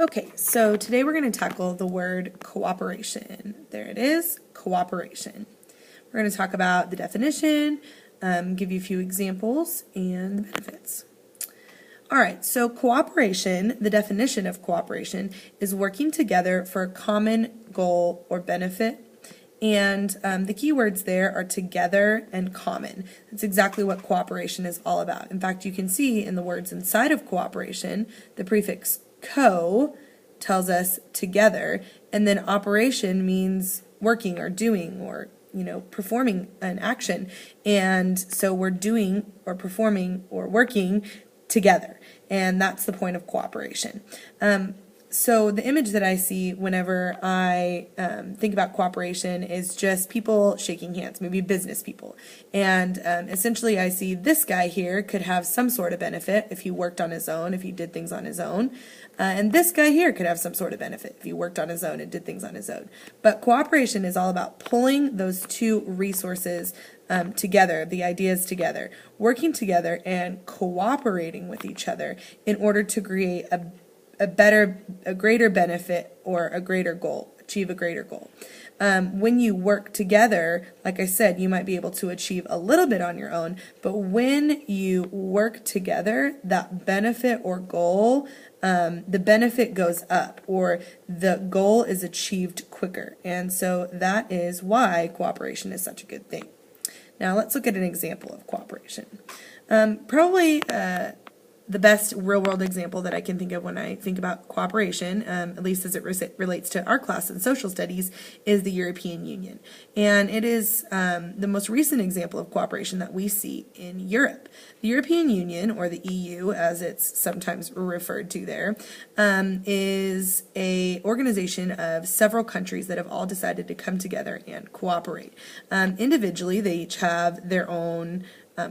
Okay, so today we're going to tackle the word cooperation. There it is, cooperation. We're going to talk about the definition, give you a few examples, and the benefits. All right, so cooperation, the definition of cooperation, is working together for a common goal or benefit. And the key words there are together and common. That's exactly what cooperation is all about. In fact, you can see in the words inside of cooperation, the prefix co tells us together, and then operation means working or doing or performing an action. And so we're doing or performing or working together, and that's the point of cooperation. So the image that I see whenever I think about cooperation is just people shaking hands, maybe business people. And essentially I see this guy here could have some sort of benefit if he worked on his own, if he did things on his own. And this guy here could have some sort of benefit if he worked on his own and did things on his own. But cooperation is all about pulling those two resources together, the ideas together, working together and cooperating with each other in order to create a greater benefit or a greater goal, achieve a greater goal. When you work together, like I said, you might be able to achieve a little bit on your own, but when you work together, that benefit or goal, the benefit goes up or the goal is achieved quicker. And so that is why cooperation is such a good thing. Now let's look at an example of cooperation. Probably the best real-world example that I can think of when I think about cooperation, at least as it relates to our class in social studies, is the European Union. And it is the most recent example of cooperation that we see in Europe. The European Union, or the EU as it's sometimes referred to there, is an organization of several countries that have all decided to come together and cooperate. Individually, they each have their own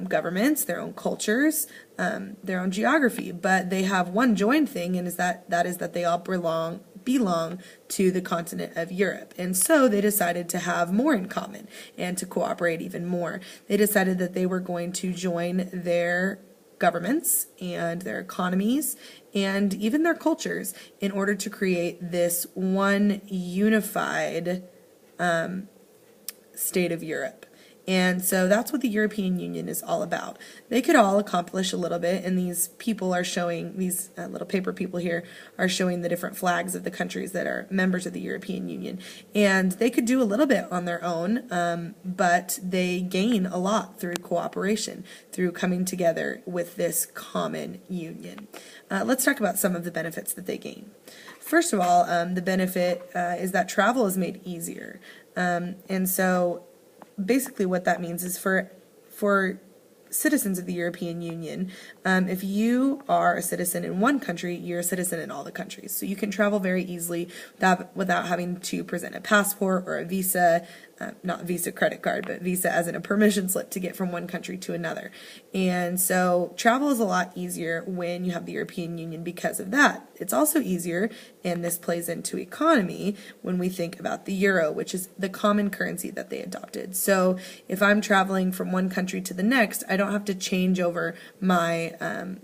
governments, their own cultures, their own geography, but they have one joined thing, and that is that they all belong to the continent of Europe. And so they decided to have more in common and to cooperate even more. They decided that they were going to join their governments and their economies and even their cultures in order to create this one unified state of Europe. And so that's what the European Union is all about. They could all accomplish a little bit, and these people are showing, these little paper people here are showing the different flags of the countries that are members of the European Union. And they could do a little bit on their own, but they gain a lot through cooperation, through coming together with this common union. Let's talk about some of the benefits that they gain. First of all, the benefit is that travel is made easier. And so basically what that means is for citizens of the European Union, if you are a citizen in one country, you're a citizen in all the countries. So you can travel very easily without having to present a passport or a visa, not Visa credit card, but Visa as in a permission slip to get from one country to another. And so travel is a lot easier when you have the European Union because of that. It's also easier, and this plays into economy, when we think about the euro, which is the common currency that they adopted. So if I'm traveling from one country to the next, I don't have to change over my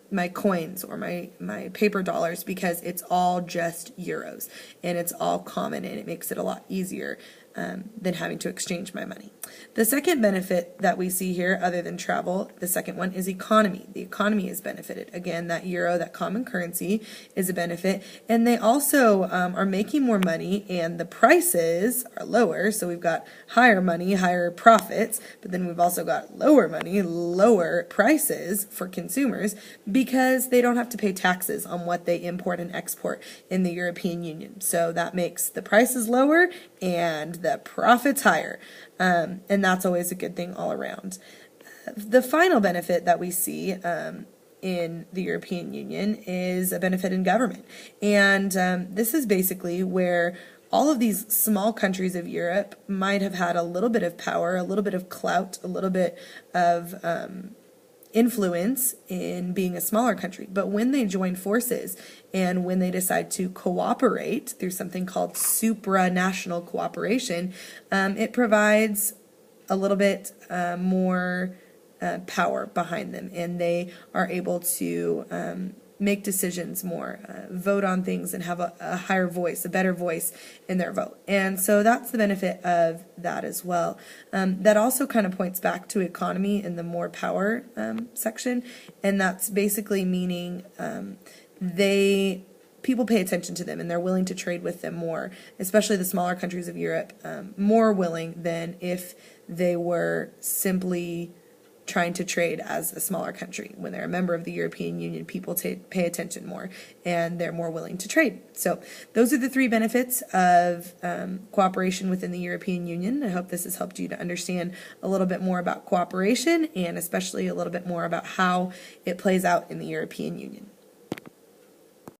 my coins or my paper dollars because it's all just euros and it's all common, and it makes it a lot easier than having to exchange my money. The second benefit that we see here, other than travel, the second one is economy. The economy is benefited. Again, that euro, that common currency, is a benefit. And they also are making more money, and the prices are lower. So we've got higher money, higher profits, but then we've also got lower money, lower prices for consumers because they don't have to pay taxes on what they import and export in the European Union. So that makes the prices lower and the profits higher, and that's always a good thing all around. The final benefit that we see in the European Union is a benefit in government, and this is basically where all of these small countries of Europe might have had a little bit of power, a little bit of clout, a little bit of influence in being a smaller country. But when they join forces and when they decide to cooperate through something called supranational cooperation, it provides a little bit more power behind them, and they are able to make decisions more, vote on things, and have a higher voice, a better voice in their vote. And so that's the benefit of that as well. That also kind of points back to economy in the more power section, and that's basically meaning people pay attention to them and they're willing to trade with them more, especially the smaller countries of Europe, more willing than if they were simply trying to trade as a smaller country. When they're a member of the European Union, people pay attention more and they're more willing to trade. So those are the three benefits of cooperation within the European Union. I hope this has helped you to understand a little bit more about cooperation and especially a little bit more about how it plays out in the European Union.